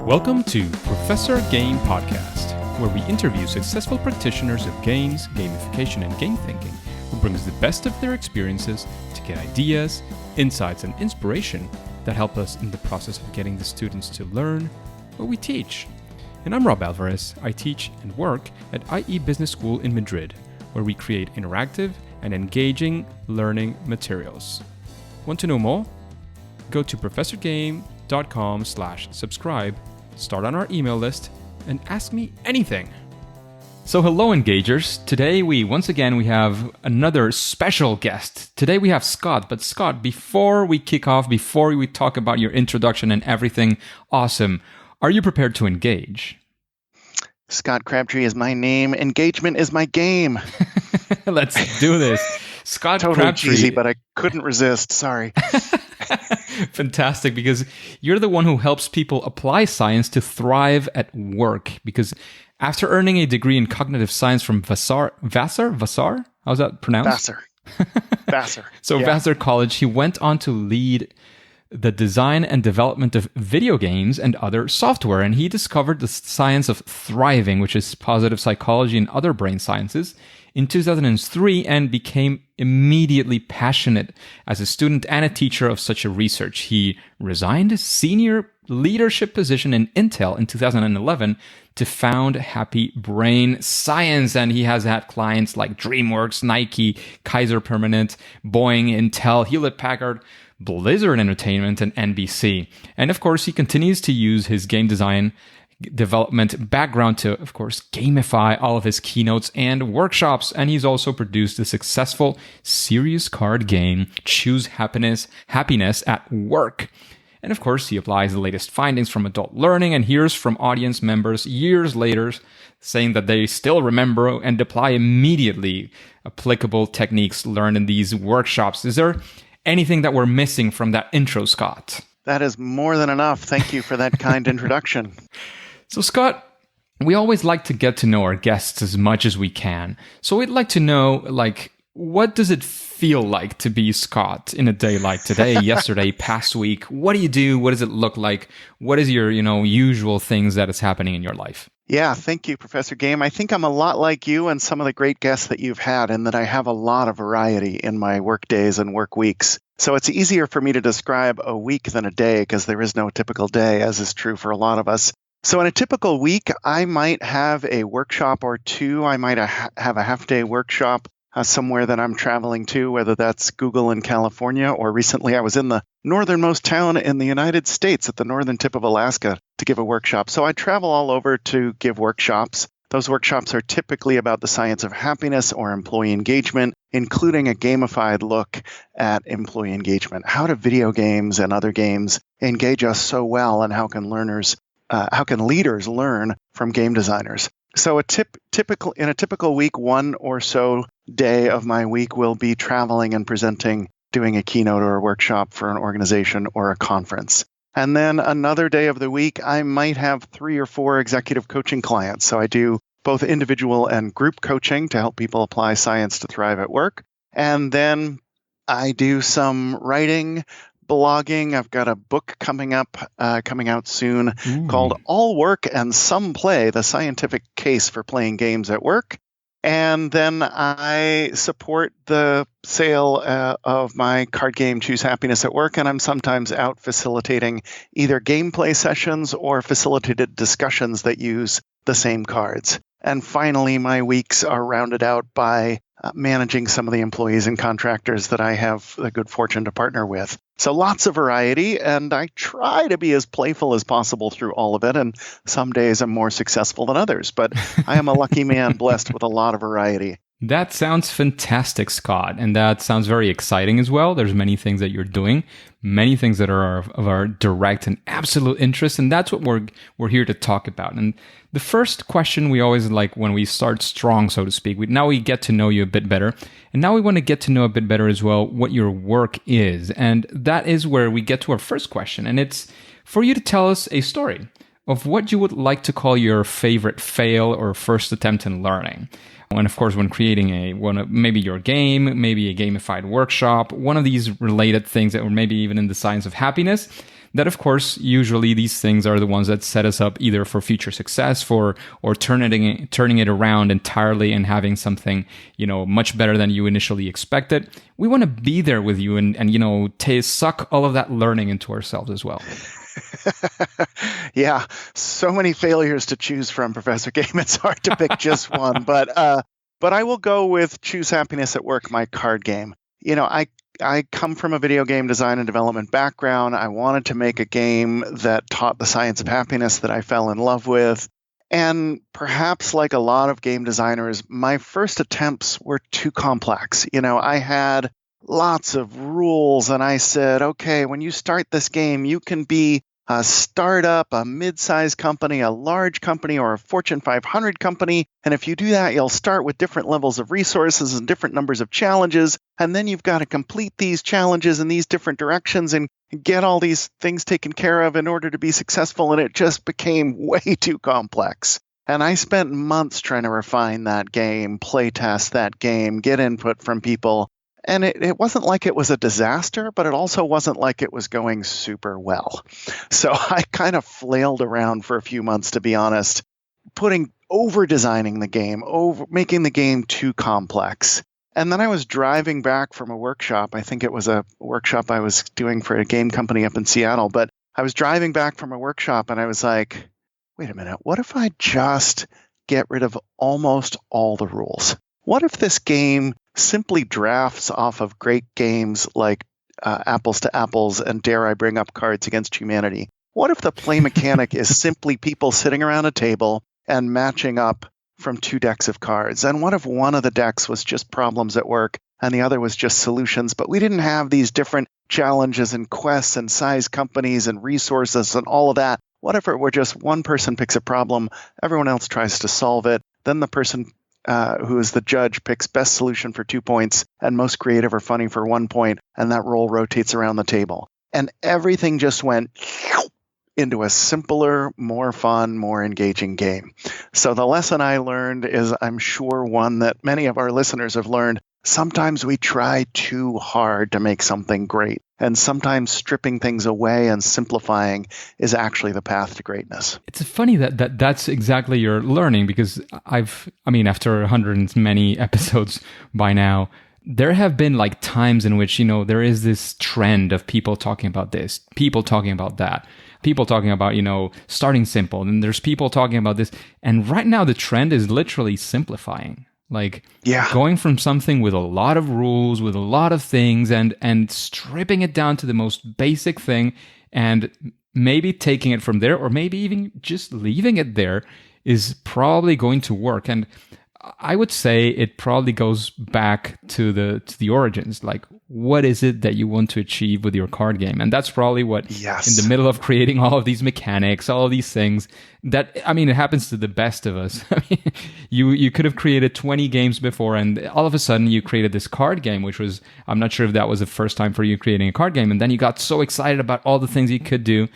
Welcome to Professor Game Podcast, where we interview successful practitioners of games, gamification, and game thinking who brings the best of their experiences to get ideas, insights, and inspiration that help us in the process of getting the students to learn what we teach. And I'm Rob Alvarez. I teach and work at IE Business School in Madrid, where we create interactive and engaging learning materials. Want to know more? Go to professorgame.com/subscribe, start on our email list, and ask me anything. So hello, engagers. Today we have another special guest. Today we have Scott. But Scott, before we kick off, before we talk about your introduction and everything awesome, are you prepared to engage? Scott Crabtree is my name. Engagement is my game. Let's do this. Scott totally Crabtree. Cheesy, but I couldn't resist. Sorry. Fantastic, because you're the one who helps people apply science to thrive at work. Because after earning a degree in cognitive science from Vassar? How's that pronounced? Vassar. So yeah. Vassar College, he went on to lead the design and development of video games and other software, and he discovered the science of thriving, which is positive psychology and other brain sciences, in 2003 and became immediately passionate as a student and a teacher of such a research. He resigned his senior leadership position in Intel in 2011 to found Happy Brain Science, and he has had clients like DreamWorks, Nike, Kaiser-Permanente, Boeing, Intel, Hewlett-Packard, Blizzard Entertainment, and NBC. And of course, he continues to use his game design development background to, of course, gamify all of his keynotes and workshops. And he's also produced the successful serious card game, Choose Happiness at Work. And of course, he applies the latest findings from adult learning and hears from audience members years later saying that they still remember and apply immediately applicable techniques learned in these workshops. Is there anything that we're missing from that intro, Scott? That is more than enough. Thank you for that kind introduction. So, Scott, we always like to get to know our guests as much as we can. So we'd like to know, what does it feel like to be Scott in a day like today, yesterday, past week? What do you do? What does it look like? What is your, usual things that is happening in your life? Yeah, thank you, Professor Game. I think I'm a lot like you and some of the great guests that you've had in that I have a lot of variety in my work days and work weeks. So it's easier for me to describe a week than a day because there is no typical day, as is true for a lot of us. So in a typical week, I might have a workshop or two. I might have a half-day workshop somewhere that I'm traveling to, whether that's Google in California, or recently I was in the northernmost town in the United States at the northern tip of Alaska to give a workshop. So I travel all over to give workshops. Those workshops are typically about the science of happiness or employee engagement, including a gamified look at employee engagement. How do video games and other games engage us so well, and how can leaders learn from game designers? So in a typical week, one or so day of my week will be traveling and presenting, doing a keynote or a workshop for an organization or a conference. And then another day of the week, I might have 3 or 4 executive coaching clients. So I do both individual and group coaching to help people apply science to thrive at work. And then I do some writing, blogging. I've got a book coming out soon called All Work and Some Play, the scientific case for playing games at work. And then I support the sale of my card game, Choose Happiness at Work, and I'm sometimes out facilitating either gameplay sessions or facilitated discussions that use the same cards. And finally, my weeks are rounded out by managing some of the employees and contractors that I have the good fortune to partner with. So lots of variety, and I try to be as playful as possible through all of it, and some days I'm more successful than others, but I am a lucky man blessed with a lot of variety. That sounds fantastic, Scott, and that sounds very exciting as well. There's many things that you're doing, many things that are of our direct and absolute interest, and that's what we're here to talk about. And the first question we always like when we start strong, so to speak, now we get to know you a bit better, and now we want to get to know a bit better as well what your work is. And that is where we get to our first question, and it's for you to tell us a story of what you would like to call your favorite fail or first attempt in learning. And of course, when creating maybe your game, maybe a gamified workshop, one of these related things that were maybe even in the science of happiness, that, of course, usually these things are the ones that set us up either for future success or turning it around entirely and having something, much better than you initially expected. We want to be there with you and suck all of that learning into ourselves as well. Yeah, so many failures to choose from, Professor Game. It's hard to pick just one, but I will go with Choose Happiness at Work, my card game. I come from a video game design and development background. I wanted to make a game that taught the science of happiness that I fell in love with. And perhaps like a lot of game designers, my first attempts were too complex. I had lots of rules, and I said, okay, when you start this game, you can be a startup, a mid-sized company, a large company, or a Fortune 500 company. And if you do that, you'll start with different levels of resources and different numbers of challenges. And then you've got to complete these challenges in these different directions and get all these things taken care of in order to be successful. And it just became way too complex. And I spent months trying to refine that game, play test that game, get input from people. And it wasn't like it was a disaster, but it also wasn't like it was going super well. So I kind of flailed around for a few months, to be honest, over-designing the game, making the game too complex. And then I was driving back from a workshop. I think it was a workshop I was doing for a game company up in Seattle. But I was driving back from a workshop and I was like, wait a minute, what if I just get rid of almost all the rules? What if this game simply drafts off of great games like Apples to Apples and Dare I Bring Up Cards Against Humanity? What if the play mechanic is simply people sitting around a table and matching up from two decks of cards? And what if one of the decks was just problems at work and the other was just solutions, but we didn't have these different challenges and quests and size companies and resources and all of that? What if it were just one person picks a problem, everyone else tries to solve it, then the person who is the judge picks best solution for 2 points and most creative or funny for 1 point, and that role rotates around the table. And everything just went into a simpler, more fun, more engaging game. So the lesson I learned is, I'm sure one that many of our listeners have learned: sometimes we try too hard to make something great. And sometimes stripping things away and simplifying is actually the path to greatness. It's funny that's exactly your learning, because after 100 and many episodes by now, there have been like times in which, there is this trend of people talking about this, people talking about that, people talking about, starting simple. And there's people talking about this. And right now the trend is literally simplifying. Going from something with a lot of rules, with a lot of things, and stripping it down to the most basic thing, and maybe taking it from there, or maybe even just leaving it there, is probably going to work. And I would say it probably goes back to the origins. Like, what is it that you want to achieve with your card game? And that's probably what, in the middle of creating all of these mechanics, all of these things, it happens to the best of us. You could have created 20 games before, and all of a sudden you created this card game, which was, I'm not sure if that was the first time for you creating a card game. And then you got so excited about all the things you could do,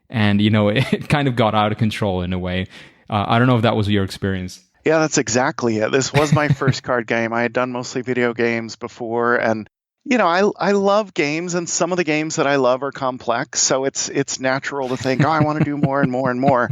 and, it kind of got out of control in a way. I don't know if that was your experience. Yeah, that's exactly it. This was my first card game. I had done mostly video games before, and I love games, and some of the games that I love are complex, so it's natural to think, I want to do more and more and more.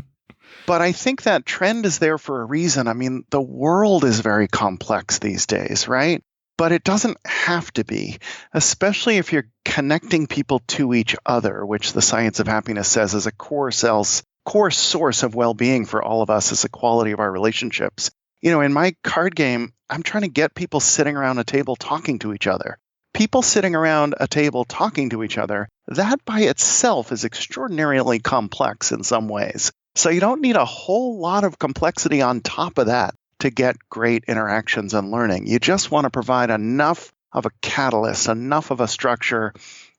But I think that trend is there for a reason. The world is very complex these days, right? But it doesn't have to be, especially if you're connecting people to each other, which the science of happiness says is a core source of well-being for all of us, is the quality of our relationships. In my card game, I'm trying to get people sitting around a table talking to each other. People sitting around a table talking to each other, that by itself is extraordinarily complex in some ways. So you don't need a whole lot of complexity on top of that to get great interactions and learning. You just want to provide enough of a catalyst, enough of a structure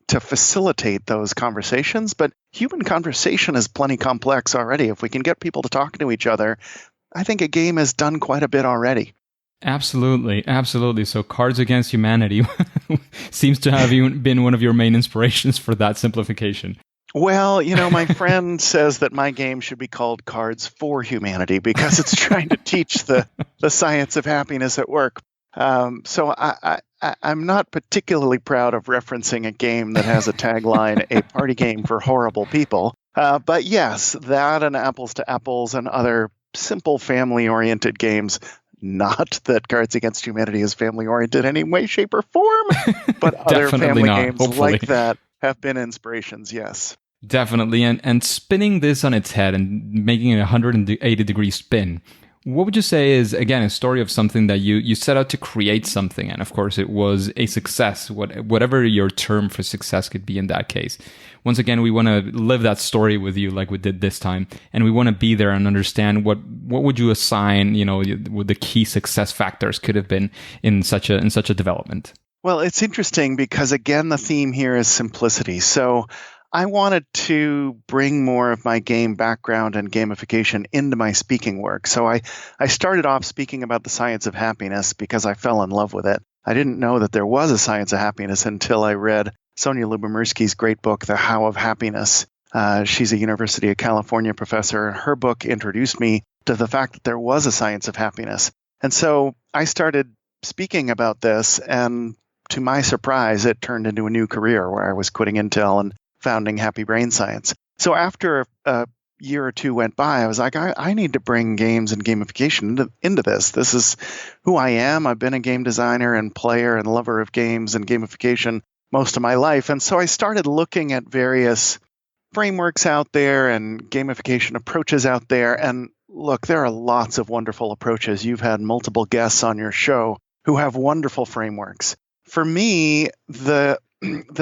to facilitate those conversations. But human conversation is plenty complex already. If we can get people to talk to each other, I think a game has done quite a bit already. Absolutely. So Cards Against Humanity seems to have been one of your main inspirations for that simplification. Well, my friend says that my game should be called Cards for Humanity because it's trying to teach the science of happiness at work. I'm not particularly proud of referencing a game that has a tagline, a party game for horrible people. But yes, that and Apples to Apples and other simple family-oriented games. Not that Cards Against Humanity is family-oriented in any way, shape, or form, but other family not, games hopefully. like that have been inspirations, yes. Definitely. And spinning this on its head and making it a 180-degree spin, what would you say is, again, a story of something that you set out to create something, and of course it was a success, whatever your term for success could be in that case. Once again, we want to live that story with you like we did this time, and we want to be there and understand what would you assign, what the key success factors could have been in such a development. Well, it's interesting because, again, the theme here is simplicity. So I wanted to bring more of my game background and gamification into my speaking work. So I started off speaking about the science of happiness because I fell in love with it. I didn't know that there was a science of happiness until I read Sonia Lyubomirsky's great book, The How of Happiness. She's a University of California professor, and her book introduced me to the fact that there was a science of happiness. And so I started speaking about this, and to my surprise, it turned into a new career where I was quitting Intel and founding Happy Brain Science. So after a year or two went by, I was like, I need to bring games and gamification into this. This is who I am. I've been a game designer and player and lover of games and gamification most of my life. And so I started looking at various frameworks out there and gamification approaches out there. And look, there are lots of wonderful approaches. You've had multiple guests on your show who have wonderful frameworks. For me, the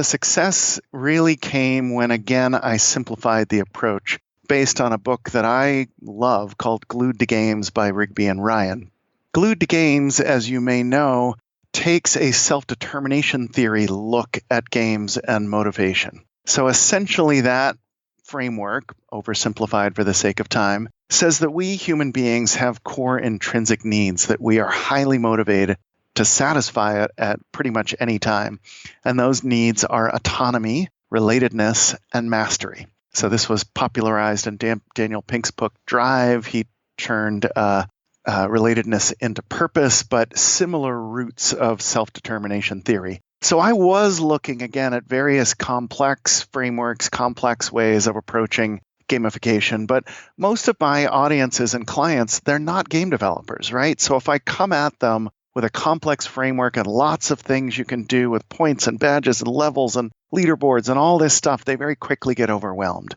success really came when, again, I simplified the approach based on a book that I love called Glued to Games by Rigby and Ryan. Glued to Games, as you may know, takes a self-determination theory look at games and motivation. So essentially that framework, oversimplified for the sake of time, says that we human beings have core intrinsic needs that we are highly motivated to satisfy it at pretty much any time. And those needs are autonomy, relatedness, and mastery. So this was popularized in Daniel Pink's book, Drive. He turned relatedness into purpose, but similar roots of self-determination theory. So I was looking again at various complex frameworks, complex ways of approaching gamification, but most of my audiences and clients, they're not game developers, right? So if I come at them with a complex framework and lots of things you can do with points and badges and levels and leaderboards and all this stuff, they very quickly get overwhelmed.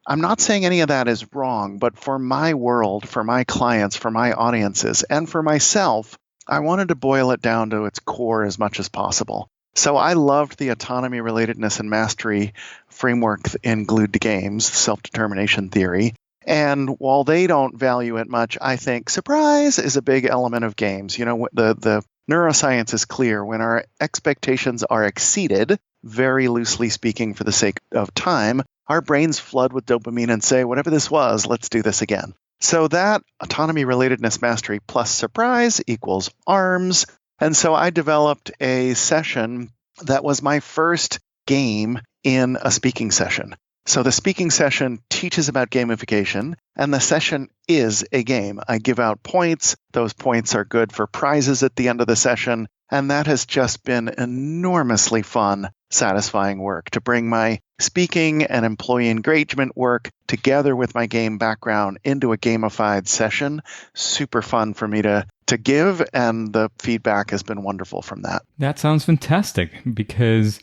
I'm not saying any of that is wrong, but for my world, for my clients, for my audiences, and for myself, I wanted to boil it down to its core as much as possible. So I loved the autonomy, relatedness, and mastery framework in Glued to Games, self-determination theory. And while they don't value it much, I think surprise is a big element of games. You know, the neuroscience is clear. When our expectations are exceeded, very loosely speaking for the sake of time, our brains flood with dopamine and say, whatever this was, let's do this again. So that autonomy, relatedness, mastery plus surprise equals ARMS. And so I developed a session that was my first game in a speaking session. So the speaking session teaches about gamification, and the session is a game. I give out points. Those points are good for prizes at the end of the session. And that has just been enormously fun, satisfying work to bring my speaking and employee engagement work together with my game background into a gamified session. Super fun for me to give, and the feedback has been wonderful from that. That sounds fantastic because,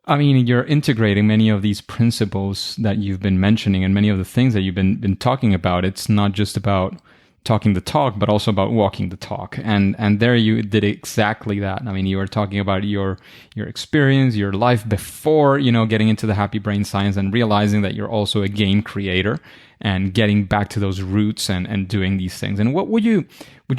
I mean, you're integrating many of these principles that you've been mentioning and many of the things that you've been talking about. It's not just about talking the talk, but also about walking the talk. And there you did exactly that. I mean, you were talking about your experience, your life before, getting into the Happy Brain Science and realizing that you're also a game creator and getting back to those roots and doing these things. And what would you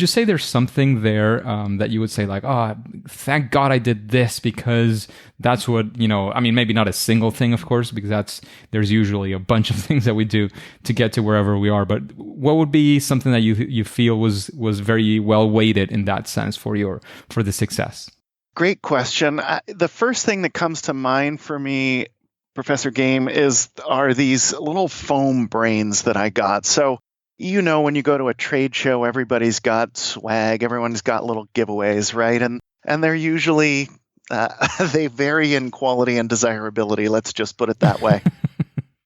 say there's something there that you would say like, oh, thank God I did this because that's what, I mean, maybe not a single thing, of course, because there's usually a bunch of things that we do to get to wherever we are. But what would be something that you feel was very well weighted in that sense for the success? Great question. The first thing that comes to mind for me, Professor Game, are these little foam brains that I got. So when you go to a trade show, everybody's got swag, everyone's got little giveaways, right? And they're usually, they vary in quality and desirability. Let's just put it that way.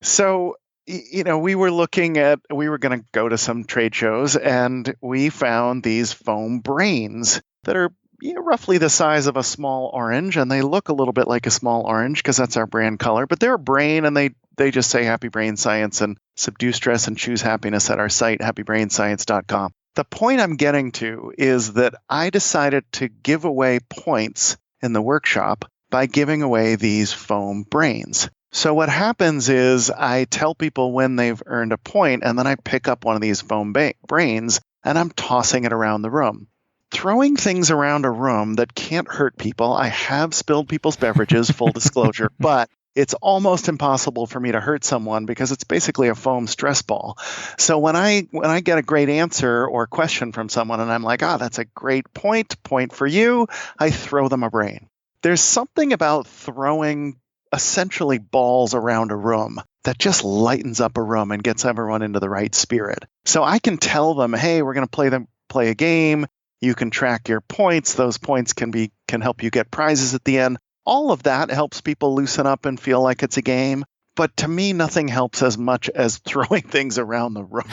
So, we were going to go to some trade shows, and we found these foam brains that are roughly the size of a small orange, and they look a little bit like a small orange because that's our brand color, but they're a brain, and they just say Happy Brain Science and subdue stress and choose happiness at our site, happybrainscience.com. The point I'm getting to is that I decided to give away points in the workshop by giving away these foam brains. So what happens is I tell people when they've earned a point, and then I pick up one of these foam brains, and I'm tossing it around the room. Throwing things around a room that can't hurt people. I have spilled people's beverages, full disclosure, but it's almost impossible for me to hurt someone because it's basically a foam stress ball. So when I get a great answer or question from someone and I'm like, that's a great point for you, I throw them a brain. There's something about throwing essentially balls around a room that just lightens up a room and gets everyone into the right spirit. So I can tell them, hey, we're going to play a game. You can track your points. Those points can help you get prizes at the end. All of that helps people loosen up and feel like it's a game. But to me, nothing helps as much as throwing things around the room.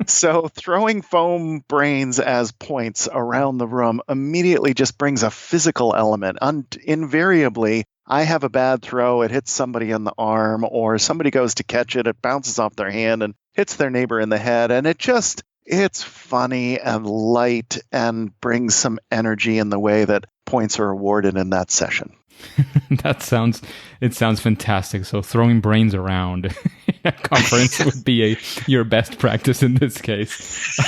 So throwing foam brains as points around the room immediately just brings a physical element. Invariably, I have a bad throw, it hits somebody in the arm, or somebody goes to catch it, it bounces off their hand and hits their neighbor in the head. And it's funny and light and brings some energy in the way that points are awarded in that session. It sounds fantastic. So throwing brains around in a conference would be your best practice in this case.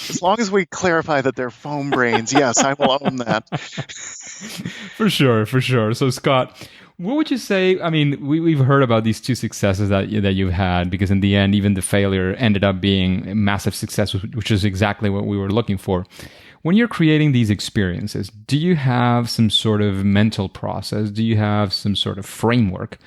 As long as we clarify that they're foam brains, yes, I will own that. For sure. So Scott, what would you say? I mean, we've heard about these two successes that you've had, because in the end, even the failure ended up being a massive success, which is exactly what we were looking for. When you're creating these experiences, do you have some sort of mental process? Do you have some sort of framework?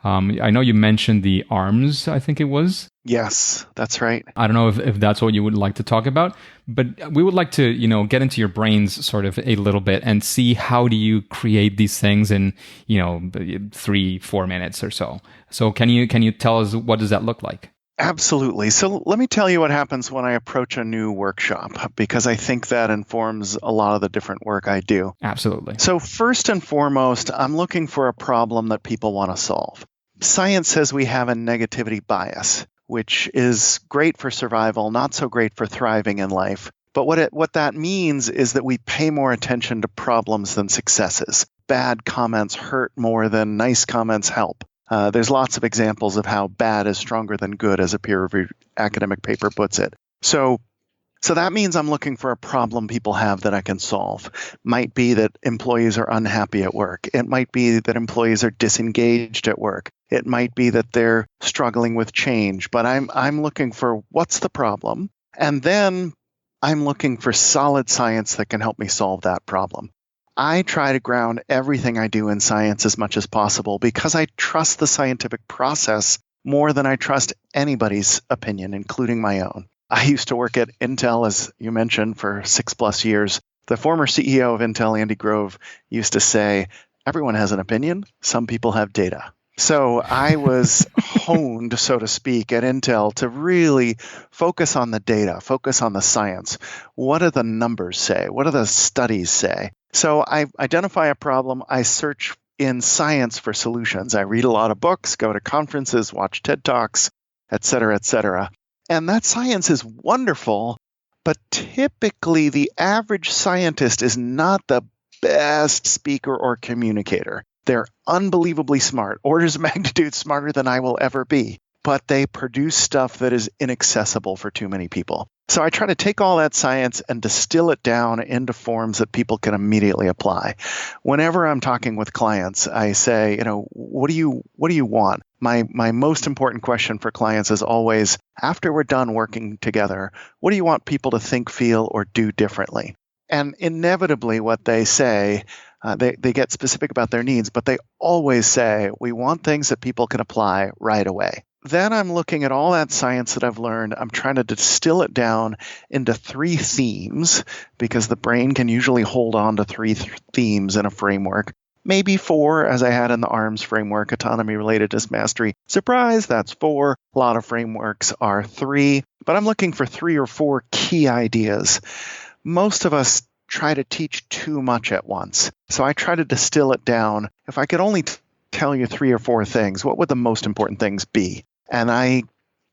I know you mentioned the arms, I think it was. Yes, that's right. I don't know if that's what you would like to talk about, but we would like to, get into your brains sort of a little bit and see how do you create these things in, 3-4 minutes or so. So can you tell us, what does that look like? Absolutely. So let me tell you what happens when I approach a new workshop, because I think that informs a lot of the different work I do. Absolutely. So first and foremost, I'm looking for a problem that people want to solve. Science says we have a negativity bias, which is great for survival, not so great for thriving in life. But what that means is that we pay more attention to problems than successes. Bad comments hurt more than nice comments help. There's lots of examples of how bad is stronger than good, as a peer-reviewed academic paper puts it. So that means I'm looking for a problem people have that I can solve. Might be that employees are unhappy at work. It might be that employees are disengaged at work. It might be that they're struggling with change. But I'm looking for what's the problem, and then I'm looking for solid science that can help me solve that problem. I try to ground everything I do in science as much as possible because I trust the scientific process more than I trust anybody's opinion, including my own. I used to work at Intel, as you mentioned, for 6+ years. The former CEO of Intel, Andy Grove, used to say, everyone has an opinion, some people have data. So I was honed, so to speak, at Intel to really focus on the data, focus on the science. What do the numbers say? What do the studies say? So I identify a problem. I search in science for solutions. I read a lot of books, go to conferences, watch TED Talks, et cetera, et cetera. And that science is wonderful, but typically the average scientist is not the best speaker or communicator. They're unbelievably smart, orders of magnitude smarter than I will ever be, but they produce stuff that is inaccessible for too many people. So I try to take all that science and distill it down into forms that people can immediately apply. Whenever I'm talking with clients, I say, what do you want? My most important question for clients is always, after we're done working together, what do you want people to think, feel, or do differently? And inevitably what they say, they get specific about their needs, but they always say, we want things that people can apply right away. then I'm looking at all that science that I've learned. I'm trying to distill it down into 3 themes, because the brain can usually hold on to 3 themes in a framework. Maybe 4, as I had in the ARMS framework, autonomy, related mastery. Surprise, that's 4. A lot of frameworks are 3, but I'm looking for 3 or 4 key ideas. Most of us try to teach too much at once, so I try to distill it down. If I could only tell you 3 or 4 things, what would the most important things be? And I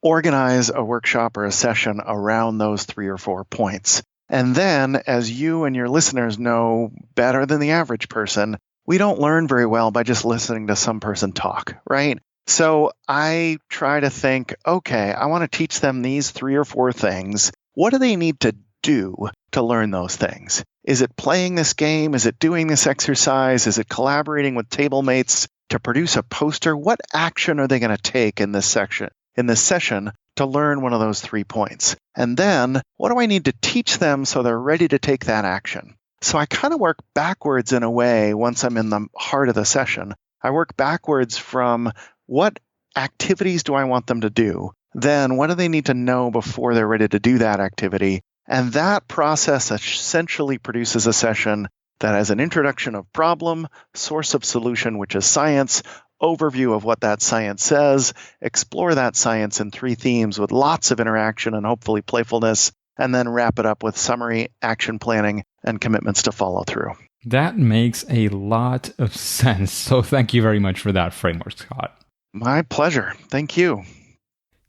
organize a workshop or a session around those 3 or 4 points. And then, as you and your listeners know better than the average person, we don't learn very well by just listening to some person talk, right? So I try to think, okay, I want to teach them these 3 or 4 things. What do they need to do to learn those things? Is it playing this game? Is it doing this exercise? Is it collaborating with table mates to produce a poster? What action are they going to take in this session to learn one of those 3 points? And then what do I need to teach them so they're ready to take that action? So I kind of work backwards in a way. Once I'm in the heart of the session, I work backwards from what activities do I want them to do? Then what do they need to know before they're ready to do that activity? And that process essentially produces a session that has an introduction of problem, source of solution, which is science, overview of what that science says, explore that science in 3 themes with lots of interaction and hopefully playfulness, and then wrap it up with summary, action planning, and commitments to follow through. That makes a lot of sense. So thank you very much for that framework, Scott. My pleasure. Thank you.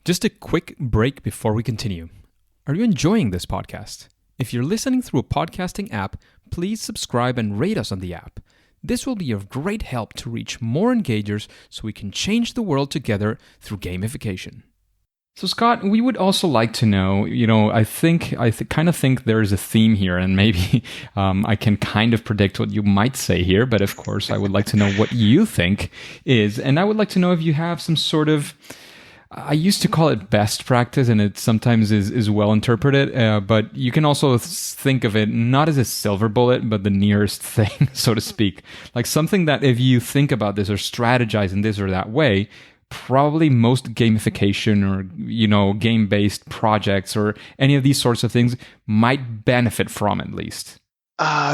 Just a quick break before we continue. Are you enjoying this podcast? If you're listening through a podcasting app, please subscribe and rate us on the app. This will be of great help to reach more engagers so we can change the world together through gamification. So Scott, we would also like to know, I kind of think there's a theme here, and maybe I can kind of predict what you might say here, but of course I would like to know what you think is, and I would like to know if you have some sort of, I used to call it best practice, and it sometimes is well interpreted, but you can also think of it not as a silver bullet, but the nearest thing, so to speak. Like something that if you think about this or strategize in this or that way, probably most gamification or, game-based projects or any of these sorts of things might benefit from at least.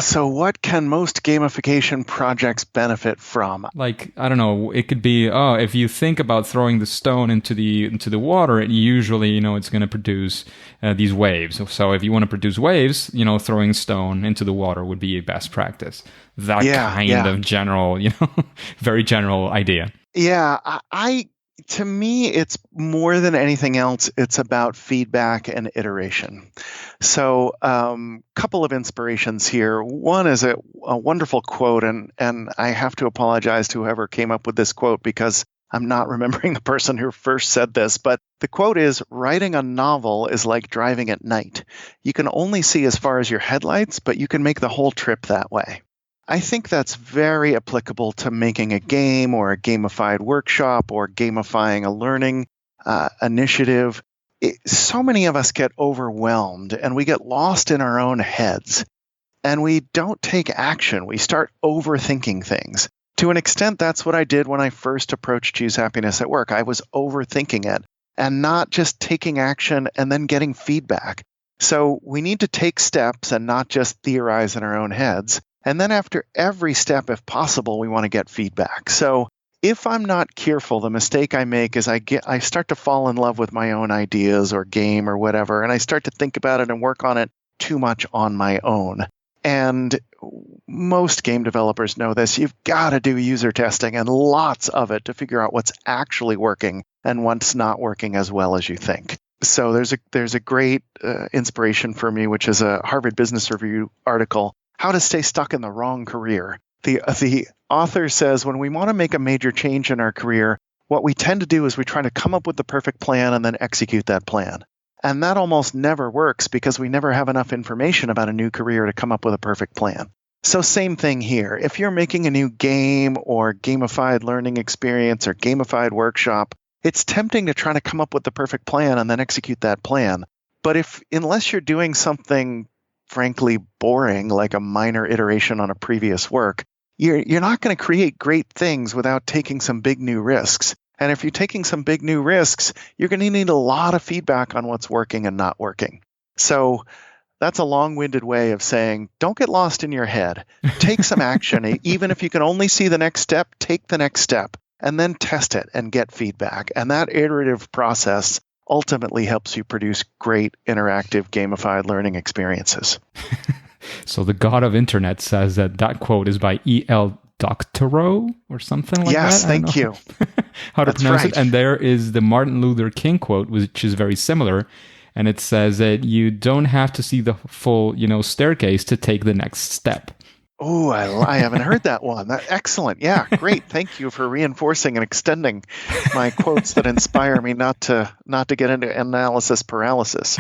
So what can most gamification projects benefit from? Like, I don't know, it could be, if you think about throwing the stone into the water, it usually, it's going to produce these waves. So if you want to produce waves, throwing stone into the water would be a best practice. That kind of general, very general idea. Yeah, to me, it's more than anything else, it's about feedback and iteration. So couple of inspirations here. One is a wonderful quote, and I have to apologize to whoever came up with this quote because I'm not remembering the person who first said this, but the quote is, writing a novel is like driving at night. You can only see as far as your headlights, but you can make the whole trip that way. I think that's very applicable to making a game or a gamified workshop or gamifying a learning initiative. So many of us get overwhelmed and we get lost in our own heads and we don't take action. We start overthinking things. To an extent, that's what I did when I first approached Choose Happiness at Work. I was overthinking it and not just taking action and then getting feedback. So we need to take steps and not just theorize in our own heads. And then after every step, if possible, we want to get feedback. So if I'm not careful, the mistake I make is I start to fall in love with my own ideas or game or whatever, and I start to think about it and work on it too much on my own. And most game developers know this. You've got to do user testing and lots of it to figure out what's actually working and what's not working as well as you think. So there's a great inspiration for me, which is a Harvard Business Review article, How to Stay Stuck in the Wrong Career. The author says when we want to make a major change in our career, what we tend to do is we try to come up with the perfect plan and then execute that plan. And that almost never works because we never have enough information about a new career to come up with a perfect plan. So same thing here. If you're making a new game or gamified learning experience or gamified workshop, it's tempting to try to come up with the perfect plan and then execute that plan. But unless you're doing something frankly boring, like a minor iteration on a previous work, you're not going to create great things without taking some big new risks. And if you're taking some big new risks, you're going to need a lot of feedback on what's working and not working. So that's a long-winded way of saying, don't get lost in your head. Take some action. Even if you can only see the next step, take the next step and then test it and get feedback. And that iterative process ultimately helps you produce great interactive gamified learning experiences. So the god of internet says that quote is by E.L. Doctorow or something like that. Yes, thank you. How to That's pronounce right. it. And there is the Martin Luther King quote, which is very similar. And it says that you don't have to see the full, staircase to take the next step. Oh, I haven't heard that one. Excellent. Yeah, great. Thank you for reinforcing and extending my quotes that inspire me not to get into analysis paralysis.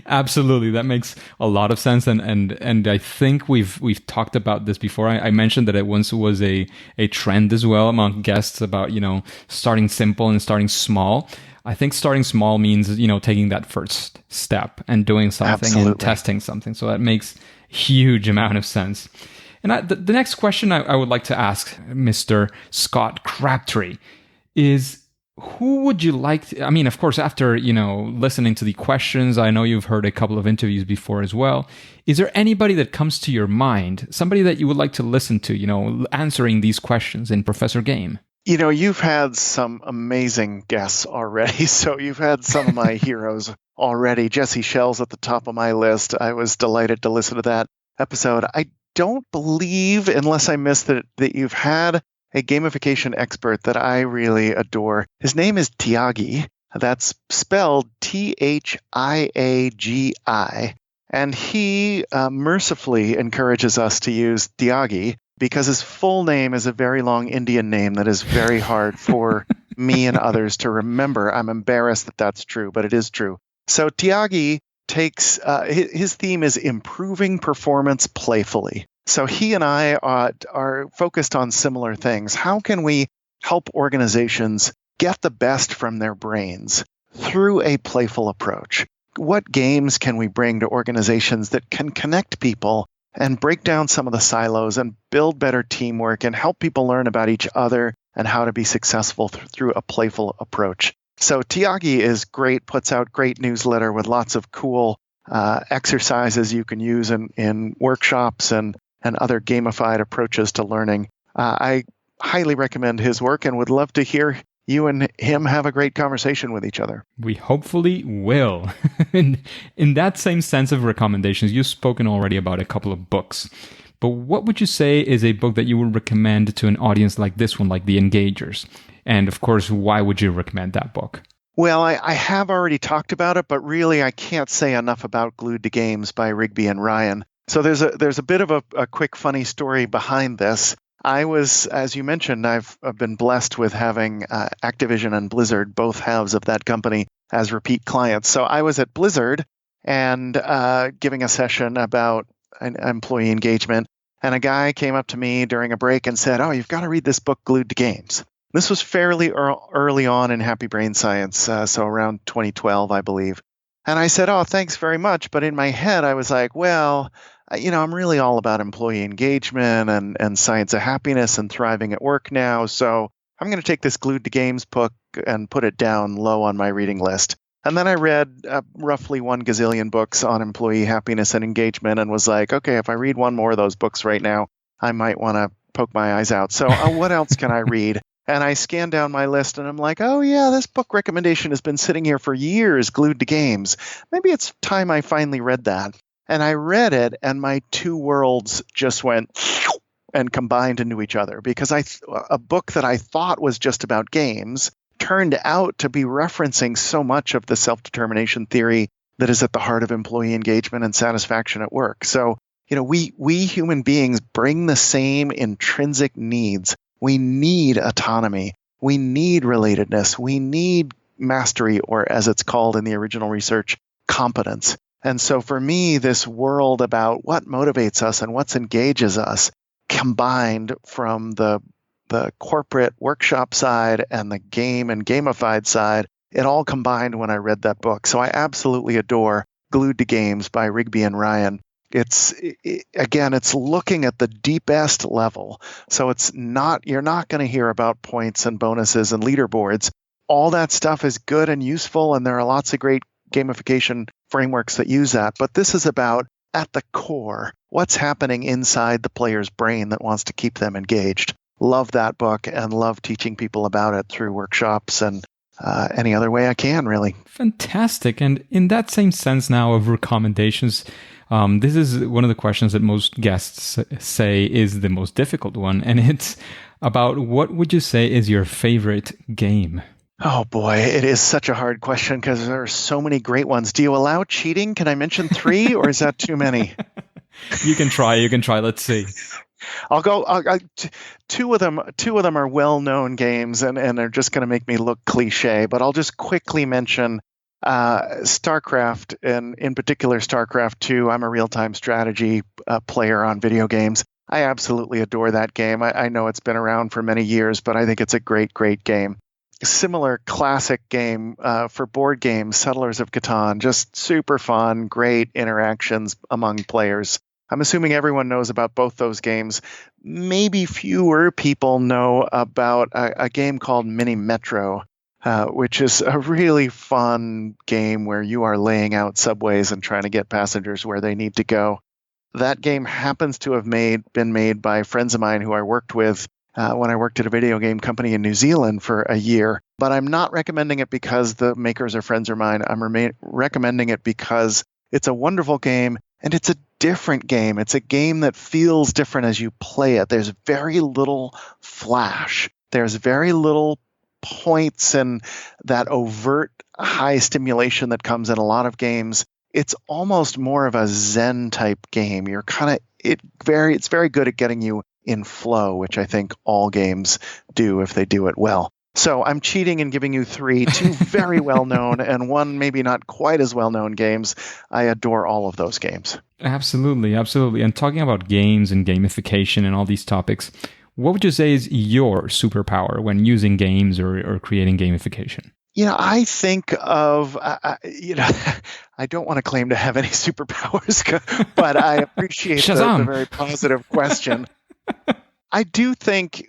Absolutely, that makes a lot of sense, and I think we've talked about this before. I mentioned that it once was a trend as well among guests about starting simple and starting small. I think starting small means taking that first step and doing something Absolutely. and testing something. So that makes huge amount of sense. And the next question I would like to ask Mr. Scott Crabtree is, who would you like to, of course, after, listening to the questions, I know you've heard a couple of interviews before as well. Is there anybody that comes to your mind, somebody that you would like to listen to, answering these questions in Professor Game? You've had some amazing guests already. So you've had some of my heroes already. Jesse Schell's at the top of my list. I was delighted to listen to that episode. I don't believe, unless I missed it, that you've had a gamification expert that I really adore. His name is Tyagi. That's spelled Thiagi. And he mercifully encourages us to use Tyagi because his full name is a very long Indian name that is very hard for me and others to remember. I'm embarrassed that that's true, but it is true. So Tyagi takes, his theme is improving performance playfully. So he and I are focused on similar things. How can we help organizations get the best from their brains through a playful approach? What games can we bring to organizations that can connect people and break down some of the silos and build better teamwork and help people learn about each other and how to be successful through a playful approach? So Tyagi is great, puts out great newsletter with lots of cool exercises you can use in workshops and other gamified approaches to learning. I highly recommend his work and would love to hear you and him have a great conversation with each other. We hopefully will. In that same sense of recommendations, you've spoken already about a couple of books. But what would you say is a book that you would recommend to an audience like this one, like The Engagers? And of course, why would you recommend that book? Well, I have already talked about it, but really I can't say enough about Glued to Games by Rigby and Ryan. So there's a bit of a quick funny story behind this. I was, as you mentioned, I've been blessed with having Activision and Blizzard, both halves of that company, as repeat clients. So I was at Blizzard and giving a session about employee engagement, and a guy came up to me during a break and said, "Oh, you've got to read this book, Glued to Games." This was fairly early on in Happy Brain Science, so around 2012, I believe. And I said, "Oh, thanks very much." But in my head, I was like, well, I'm really all about employee engagement and science of happiness and thriving at work now. So I'm going to take this Glued to Games book and put it down low on my reading list. And then I read roughly 1 gazillion books on employee happiness and engagement and was like, okay, if I read one more of those books right now, I might want to poke my eyes out. So what else can I read? And I scanned down my list and I'm like, oh yeah, this book recommendation has been sitting here for years, Glued to Games. Maybe it's time I finally read that. And I read it and my two worlds just went and combined into each other because a book that I thought was just about games turned out to be referencing so much of the self-determination theory that is at the heart of employee engagement and satisfaction at work. So, we human beings bring the same intrinsic needs. We need autonomy. We need relatedness. We need mastery, or as it's called in the original research, competence. And so for me, this world about what motivates us and what engages us combined from the corporate workshop side and the game and gamified side, it all combined when I read that book. So I absolutely adore Glued to Games by Rigby and Ryan. Again, it's looking at the deepest level. So you're not going to hear about points and bonuses and leaderboards. All that stuff is good and useful, and there are lots of great gamification frameworks that use that. But this is about, at the core, what's happening inside the player's brain that wants to keep them engaged. Love that book and love teaching people about it through workshops and any other way I can, really. Fantastic. And in that same sense now of recommendations, this is one of the questions that most guests say is the most difficult one. And it's about, what would you say is your favorite game? Oh boy, it is such a hard question because there are so many great ones. Do you allow cheating? Can I mention 3 or is that too many? You can try. Let's see. I'll go. Two of them are well-known games, and they're just going to make me look cliche. But I'll just quickly mention StarCraft, and in particular StarCraft 2. I'm a real-time strategy player on video games. I absolutely adore that game. I know it's been around for many years, but I think it's a great, great game. Similar classic game for board games, Settlers of Catan, just super fun, great interactions among players. I'm assuming everyone knows about both those games. Maybe fewer people know about a game called Mini Metro, which is a really fun game where you are laying out subways and trying to get passengers where they need to go. That game happens to have been made by friends of mine who I worked with when I worked at a video game company in New Zealand for a year. But I'm not recommending it because the makers are friends of mine. I'm recommending it because it's a wonderful game, and it's a different game. It's a game that feels different as you play it. There's very little flash. There's very little points and that overt high stimulation that comes in a lot of games. It's almost more of a Zen type game. It's very good at getting you in flow, which I think all games do if they do it well. So I'm cheating and giving you 3, 2 very well-known and 1 maybe not quite as well-known games. I adore all of those games. Absolutely, absolutely. And talking about games and gamification and all these topics, what would you say is your superpower when using games or creating gamification? I think of, I don't want to claim to have any superpowers, but I appreciate the very positive question. I do think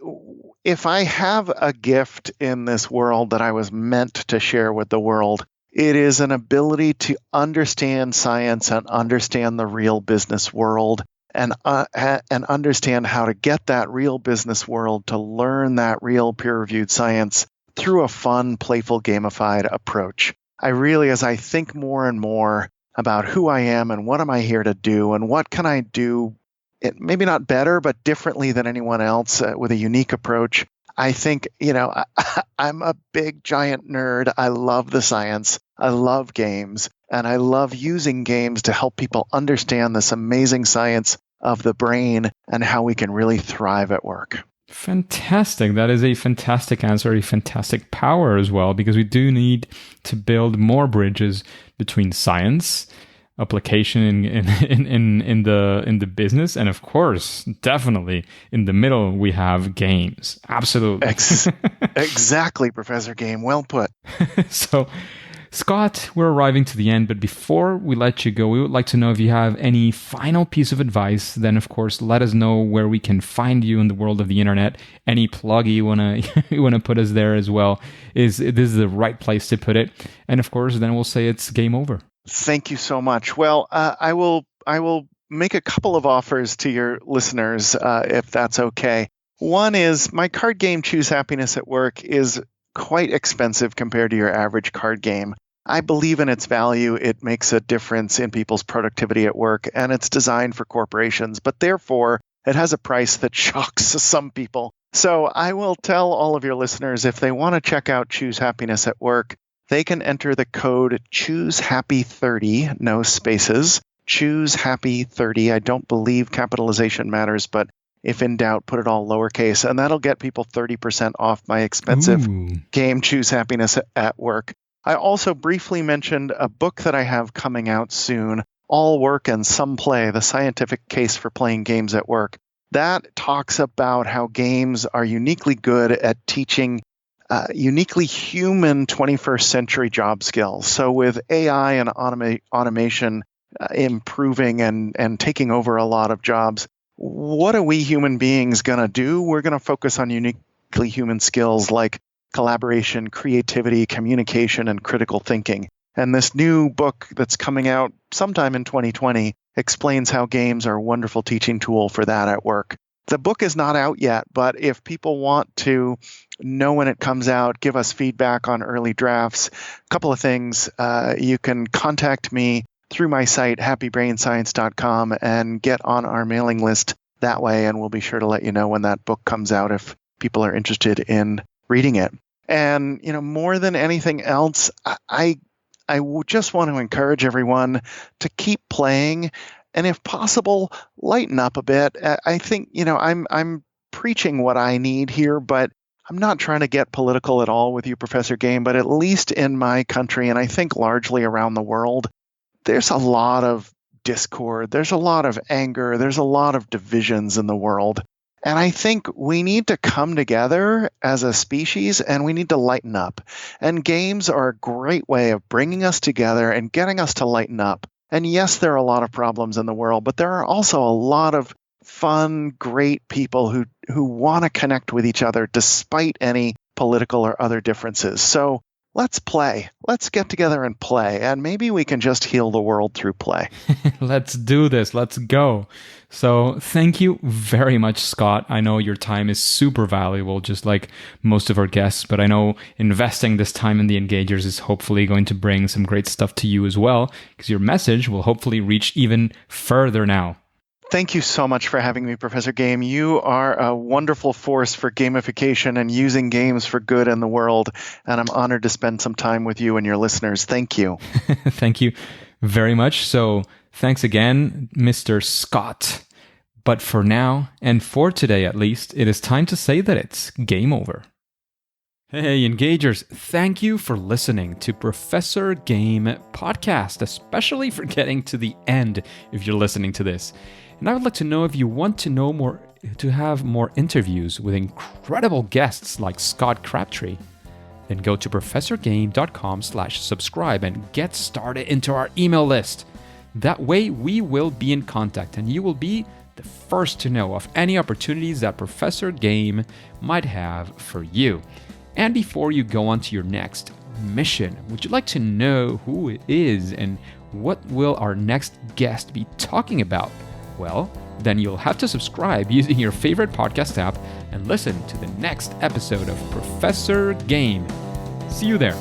if I have a gift in this world that I was meant to share with the world, it is an ability to understand science and understand the real business world and understand how to get that real business world to learn that real peer-reviewed science through a fun, playful, gamified approach. I really, as I think more and more about who I am and what am I here to do and what can I do, maybe not better, but differently than anyone else with a unique approach. I think, I'm a big, giant nerd. I love the science. I love games. And I love using games to help people understand this amazing science of the brain and how we can really thrive at work. Fantastic. That is a fantastic answer, a fantastic power as well, because we do need to build more bridges between science, application in the business, and of course, definitely in the middle we have games. Absolutely. Exactly, Professor Game. Well put. So, Scott, we're arriving to the end, but before we let you go, we would like to know if you have any final piece of advice. Then, of course, let us know where we can find you in the world of the internet. Any plug you wanna put us there as well. This is the right place to put it. And of course, then we'll say it's game over. Thank you so much. Well, I will make a couple of offers to your listeners, if that's okay. One is my card game, Choose Happiness at Work, is quite expensive compared to your average card game. I believe in its value. It makes a difference in people's productivity at work, and it's designed for corporations, but therefore it has a price that shocks some people. So I will tell all of your listeners, if they want to check out Choose Happiness at Work, they can enter the code ChooseHappy30, no spaces, ChooseHappy30. I don't believe capitalization matters, but if in doubt, put it all lowercase, and that'll get people 30% off my expensive game, Choose Happiness at Work. I also briefly mentioned a book that I have coming out soon, All Work and Some Play, The Scientific Case for Playing Games at Work. That talks about how games are uniquely good at teaching uniquely human 21st century job skills. So with AI and automation improving and taking over a lot of jobs. What are we human beings going to do? We're going to focus on uniquely human skills like collaboration, creativity, communication, and critical thinking. And this new book that's coming out sometime in 2020 explains how games are a wonderful teaching tool for that at work. The book is not out yet, but if people want to know when it comes out, give us feedback on early drafts, a couple of things. You can contact me through my site, happybrainscience.com, and get on our mailing list that way, and we'll be sure to let you know when that book comes out if people are interested in reading it. And, more than anything else, I just want to encourage everyone to keep playing, and if possible, lighten up a bit. I think, I'm preaching what I need here, but I'm not trying to get political at all with you, Professor Game, but at least in my country, and I think largely around the world, there's a lot of discord, there's a lot of anger, there's a lot of divisions in the world. And I think we need to come together as a species and we need to lighten up. And games are a great way of bringing us together and getting us to lighten up. And yes, there are a lot of problems in the world, but there are also a lot of fun, great people who want to connect with each other despite any political or other differences. So let's play. Let's get together and play. And maybe we can just heal the world through play. Let's do this. Let's go. So thank you very much, Scott. I know your time is super valuable, just like most of our guests, but I know investing this time in the Engagers is hopefully going to bring some great stuff to you as well, because your message will hopefully reach even further now. Thank you so much for having me, Professor Game. You are a wonderful force for gamification and using games for good in the world, and I'm honored to spend some time with you and your listeners. Thank you. Thank you very much. So thanks again, Mr. Scott. But for now, and for today at least, it is time to say that it's game over. Hey, Engagers, thank you for listening to Professor Game Podcast, especially for getting to the end if you're listening to this. And I would like to know if you want to know more, to have more interviews with incredible guests like Scott Crabtree. Then go to professorgame.com/subscribe and get started into our email list. That way we will be in contact and you will be the first to know of any opportunities that Professor Game might have for you. And before you go on to your next mission, would you like to know who it is and what will our next guest be talking about? Well, then you'll have to subscribe using your favorite podcast app and listen to the next episode of Professor Game. See you there.